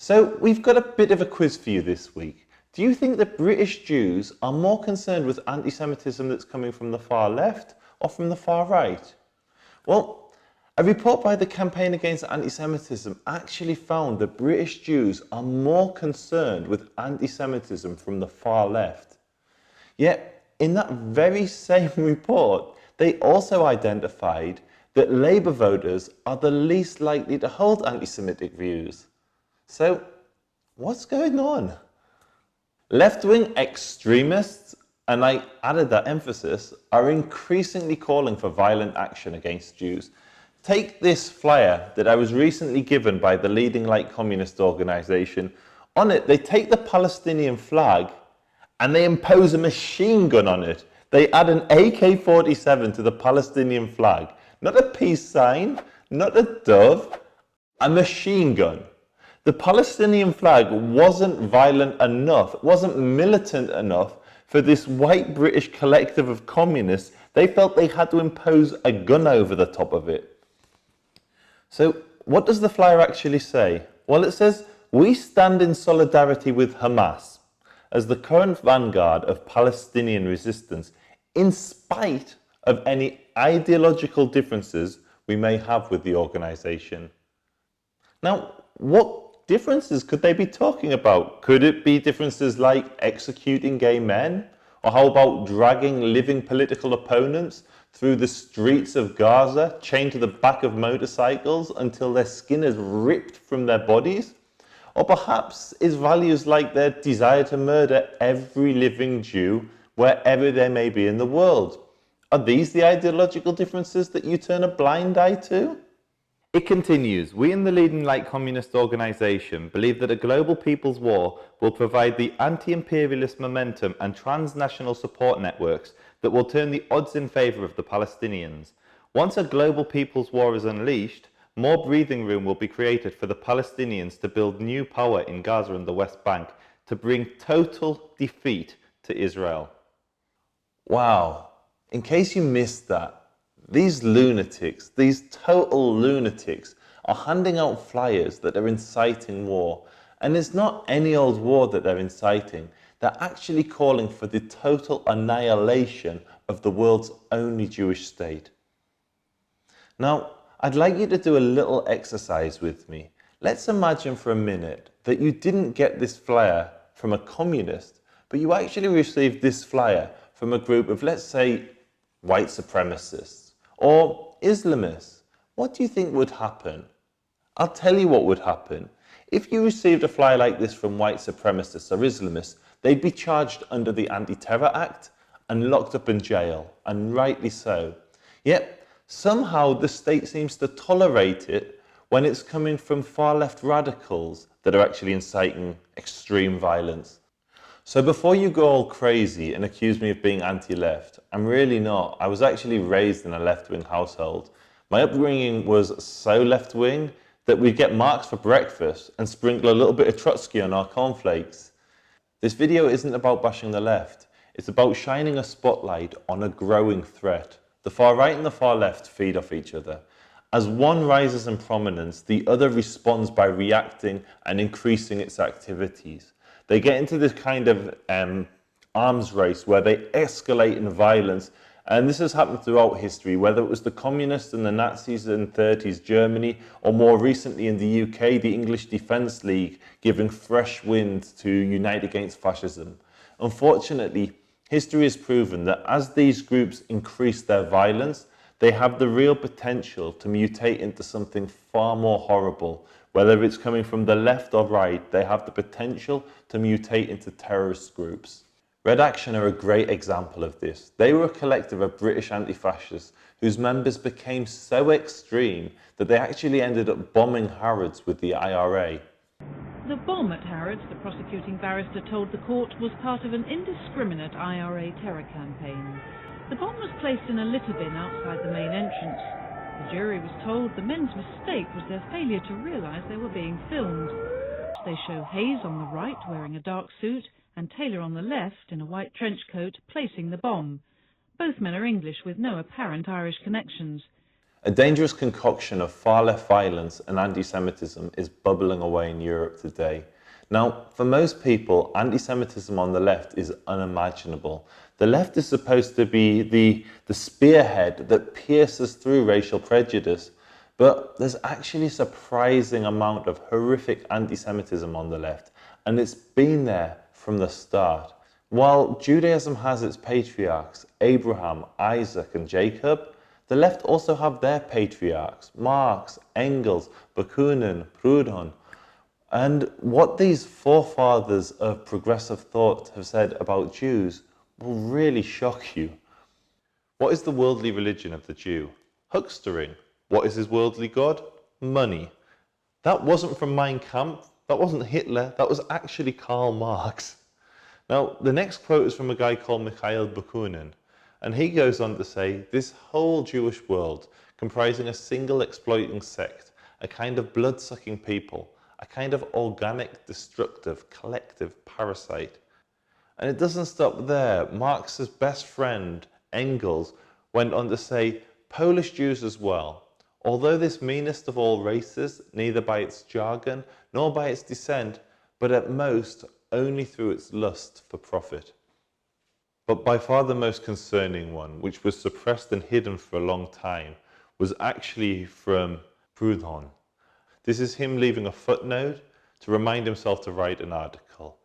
So we've got a bit of a quiz for you this week. Do you think that British Jews are more concerned with anti-Semitism that's coming from the far left or from the far right? Well, a report by the Campaign Against Anti-Semitism actually found that British Jews are more concerned with anti-Semitism from the far left. Yet, in that very same report, they also identified that Labour voters are the least likely to hold anti-Semitic views. So, what's going on? Left-wing extremists, and I added that emphasis, are increasingly calling for violent action against Jews. Take this flyer that I was recently given by the leading light communist organisation. On it, they take the Palestinian flag and they impose a machine gun on it. They add an AK-47 to the Palestinian flag. Not a peace sign, not a dove, a machine gun. The Palestinian flag wasn't violent enough, it wasn't militant enough for this white British collective of communists. They felt they had to impose a gun over the top of it. So what does the flyer actually say? Well, it says, "We stand in solidarity with Hamas as the current vanguard of Palestinian resistance, in spite of any ideological differences we may have with the organisation." Now, what differences could they be talking about? Could it be differences like executing gay men? Or how about dragging living political opponents through the streets of Gaza, chained to the back of motorcycles until their skin is ripped from their bodies? Or perhaps is values like their desire to murder every living Jew wherever they may be in the world? Are these the ideological differences that you turn a blind eye to? It continues, "We in the leading light communist organisation believe that a global people's war will provide the anti-imperialist momentum and transnational support networks that will turn the odds in favour of the Palestinians. Once a global people's war is unleashed, more breathing room will be created for the Palestinians to build new power in Gaza and the West Bank to bring total defeat to Israel." Wow, in case you missed that, these lunatics, these total lunatics, are handing out flyers that are inciting war. And it's not any old war that they're inciting. They're actually calling for the total annihilation of the world's only Jewish state. Now, I'd like you to do a little exercise with me. Let's imagine for a minute that you didn't get this flyer from a communist, but you actually received this flyer from a group of, let's say, white supremacists or Islamists. What do you think would happen? I'll tell you what would happen. If you received a flyer like this from white supremacists or Islamists, they'd be charged under the Anti-Terror Act and locked up in jail, and rightly so. Yet, somehow the state seems to tolerate it when it's coming from far left radicals that are actually inciting extreme violence. So before you go all crazy and accuse me of being anti-left, I'm really not. I was actually raised in a left-wing household. My upbringing was so left-wing that we'd get Marx for breakfast and sprinkle a little bit of Trotsky on our cornflakes. This video isn't about bashing the left. It's about shining a spotlight on a growing threat. The far right and the far left feed off each other. As one rises in prominence, the other responds by reacting and increasing its activities. They get into this kind of arms race where they escalate in violence. And this has happened throughout history, whether it was the communists and the Nazis in 30s Germany, or more recently in the UK, the English Defence League giving fresh wind to unite against fascism. Unfortunately, history has proven that as these groups increase their violence, they have the real potential to mutate into something far more horrible. Whether it's coming from the left or right, they have the potential to mutate into terrorist groups. Red Action are a great example of this. They were a collective of British anti-fascists whose members became so extreme that they actually ended up bombing Harrods with the IRA. The bomb at Harrods, the prosecuting barrister told the court, was part of an indiscriminate IRA terror campaign. The bomb was placed in a litter bin outside the main entrance. The jury was told the men's mistake was their failure to realise they were being filmed. They show Hayes on the right wearing a dark suit and Taylor on the left in a white trench coat placing the bomb. Both men are English with no apparent Irish connections. A dangerous concoction of far-left violence and anti-Semitism is bubbling away in Europe today. Now, for most people, anti-Semitism on the left is unimaginable. The left is supposed to be the spearhead that pierces through racial prejudice, but there's actually a surprising amount of horrific anti-Semitism on the left, and it's been there from the start. While Judaism has its patriarchs, Abraham, Isaac, and Jacob, the left also have their patriarchs, Marx, Engels, Bakunin, Proudhon. And what these forefathers of progressive thought have said about Jews will really shock you. What is the worldly religion of the Jew? Huckstering. What is his worldly god? Money. That wasn't from Mein Kampf, that wasn't Hitler, that was actually Karl Marx. Now, the next quote is from a guy called Mikhail Bakunin, and he goes on to say, this whole Jewish world, comprising a single exploiting sect, a kind of blood-sucking people, a kind of organic, destructive, collective parasite. And it doesn't stop there. Marx's best friend, Engels, went on to say, Polish Jews as well, although this meanest of all races, neither by its jargon, nor by its descent, but at most only through its lust for profit. But by far the most concerning one, which was suppressed and hidden for a long time, was actually from Proudhon. This is him leaving a footnote to remind himself to write an article.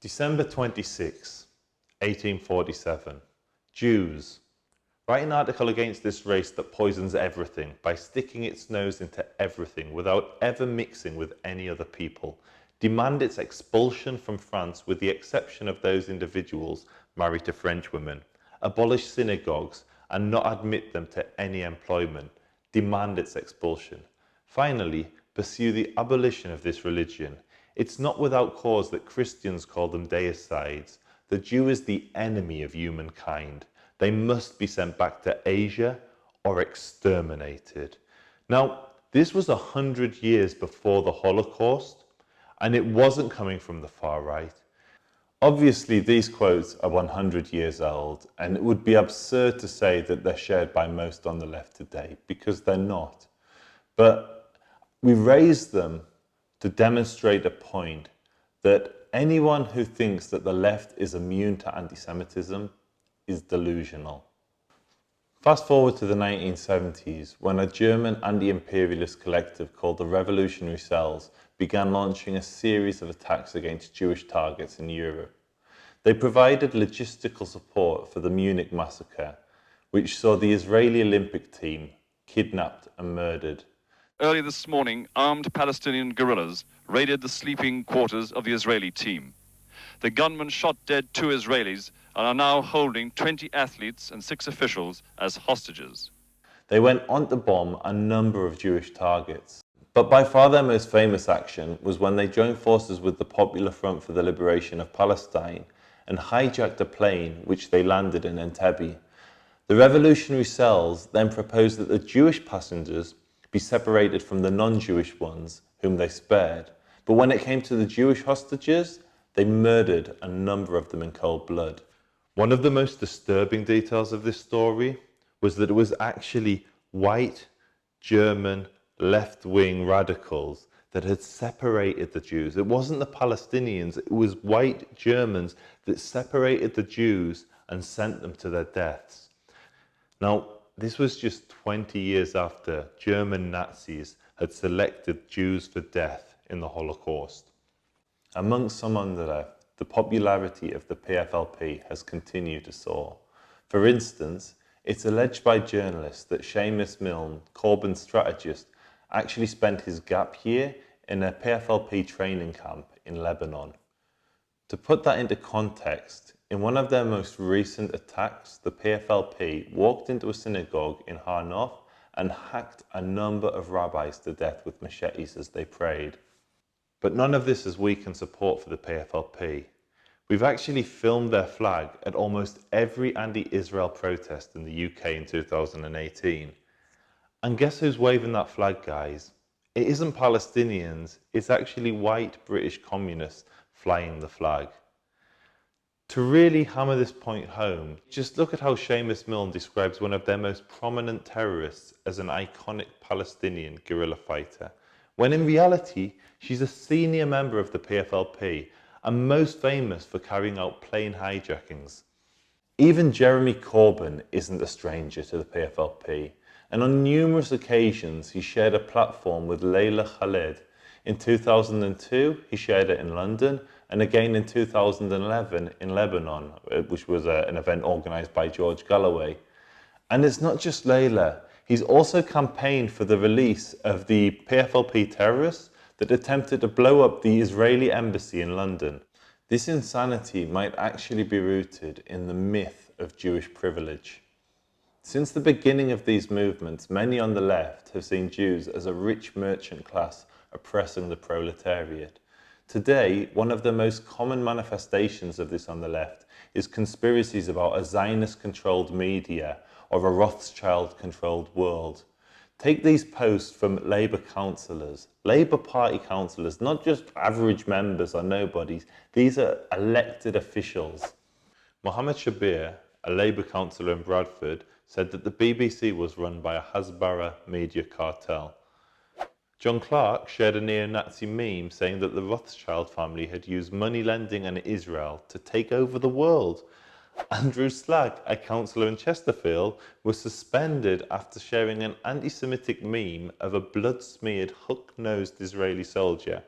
December 26, 1847. Jews. Write an article against this race that poisons everything by sticking its nose into everything without ever mixing with any other people. Demand its expulsion from France with the exception of those individuals married to French women. Abolish synagogues and not admit them to any employment. Demand its expulsion. Finally, pursue the abolition of this religion. It's not without cause that Christians call them deicides. The Jew is the enemy of humankind. They must be sent back to Asia or exterminated. Now, this was 100 years before the Holocaust, and it wasn't coming from the far right. Obviously, these quotes are 100 years old, and it would be absurd to say that they're shared by most on the left today, because they're not. But we raise them to demonstrate a point that anyone who thinks that the left is immune to anti-Semitism is delusional. Fast forward to the 1970s, when a German anti-imperialist collective called the Revolutionary Cells began launching a series of attacks against Jewish targets in Europe. They provided logistical support for the Munich massacre, which saw the Israeli Olympic team kidnapped and murdered. Early this morning, armed Palestinian guerrillas raided the sleeping quarters of the Israeli team. The gunmen shot dead 2 Israelis and are now holding 20 athletes and 6 officials as hostages. They went on to bomb a number of Jewish targets. But by far their most famous action was when they joined forces with the Popular Front for the Liberation of Palestine and hijacked a plane which they landed in Entebbe. The Revolutionary Cells then proposed that the Jewish passengers be separated from the non-Jewish ones, whom they spared. But when it came to the Jewish hostages, they murdered a number of them in cold blood. One of the most disturbing details of this story was that it was actually white, German, left-wing radicals that had separated the Jews. It wasn't the Palestinians, it was white Germans that separated the Jews and sent them to their deaths. Now, this was just 20 years after German Nazis had selected Jews for death in the Holocaust. Amongst some on the left, the popularity of the PFLP has continued to soar. For instance, it's alleged by journalists that Seamus Milne, Corbyn's strategist, actually spent his gap year in a PFLP training camp in Lebanon. To put that into context, in one of their most recent attacks, the PFLP walked into a synagogue in Har Nof and hacked a number of rabbis to death with machetes as they prayed. But none of this has weakened support for the PFLP. We've actually filmed their flag at almost every anti-Israel protest in the UK in 2018. And guess who's waving that flag, guys? It isn't Palestinians, it's actually white British communists flying the flag. To really hammer this point home, just look at how Seamus Milne describes one of their most prominent terrorists as an iconic Palestinian guerrilla fighter, when in reality, she's a senior member of the PFLP and most famous for carrying out plane hijackings. Even Jeremy Corbyn isn't a stranger to the PFLP, and on numerous occasions he shared a platform with Layla Khaled. In 2002, he shared it in London, and again in 2011 in Lebanon, which was an event organised by George Galloway. And it's not just Layla, he's also campaigned for the release of the PFLP terrorists that attempted to blow up the Israeli embassy in London. This insanity might actually be rooted in the myth of Jewish privilege. Since the beginning of these movements, many on the left have seen Jews as a rich merchant class oppressing the proletariat. Today, one of the most common manifestations of this on the left is conspiracies about a Zionist-controlled media or a Rothschild-controlled world. Take these posts from Labour councillors, Labour Party councillors, not just average members or nobodies, these are elected officials. Mohammed Shabir, a Labour councillor in Bradford, said that the BBC was run by a Hasbara media cartel. John Clark shared a neo-Nazi meme saying that the Rothschild family had used money lending in Israel to take over the world. Andrew Slag, a councillor in Chesterfield, was suspended after sharing an anti-Semitic meme of a blood-smeared, hook-nosed Israeli soldier.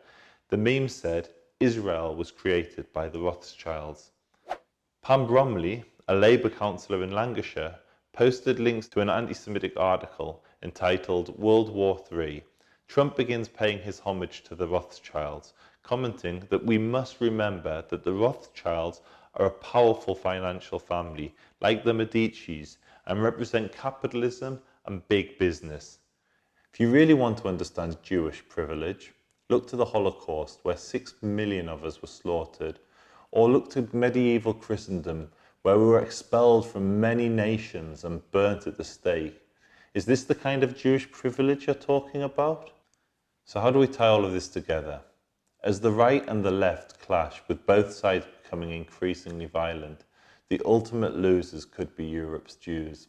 The meme said, "Israel was created by the Rothschilds." Pam Bromley, a Labour councillor in Lancashire, posted links to an anti-Semitic article entitled World War III. Trump begins paying his homage to the Rothschilds, commenting that we must remember that the Rothschilds are a powerful financial family, like the Medicis, and represent capitalism and big business. If you really want to understand Jewish privilege, look to the Holocaust, where 6 million of us were slaughtered, or look to medieval Christendom, where we were expelled from many nations and burnt at the stake. Is this the kind of Jewish privilege you're talking about? So how do we tie all of this together? As the right and the left clash, with both sides becoming increasingly violent, the ultimate losers could be Europe's Jews.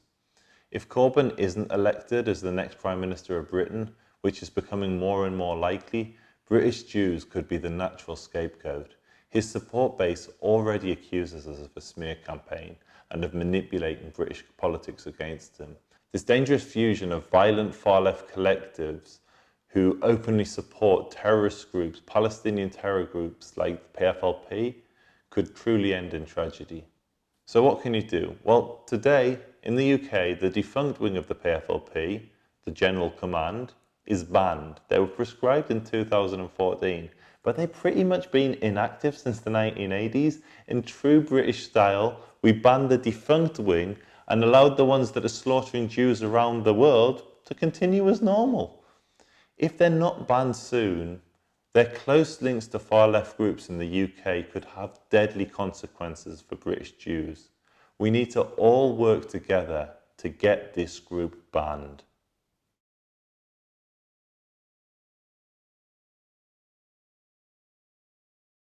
If Corbyn isn't elected as the next Prime Minister of Britain, which is becoming more and more likely, British Jews could be the natural scapegoat. His support base already accuses us of a smear campaign and of manipulating British politics against him. This dangerous fusion of violent far-left collectives who openly support terrorist groups, Palestinian terror groups like the PFLP, could truly end in tragedy. So what can you do? Well, today in the UK, the defunct wing of the PFLP, the General Command, is banned. They were prescribed in 2014, but they've pretty much been inactive since the 1980s. In true British style, we banned the defunct wing and allowed the ones that are slaughtering Jews around the world to continue as normal. If they're not banned soon, their close links to far-left groups in the UK could have deadly consequences for British Jews. We need to all work together to get this group banned.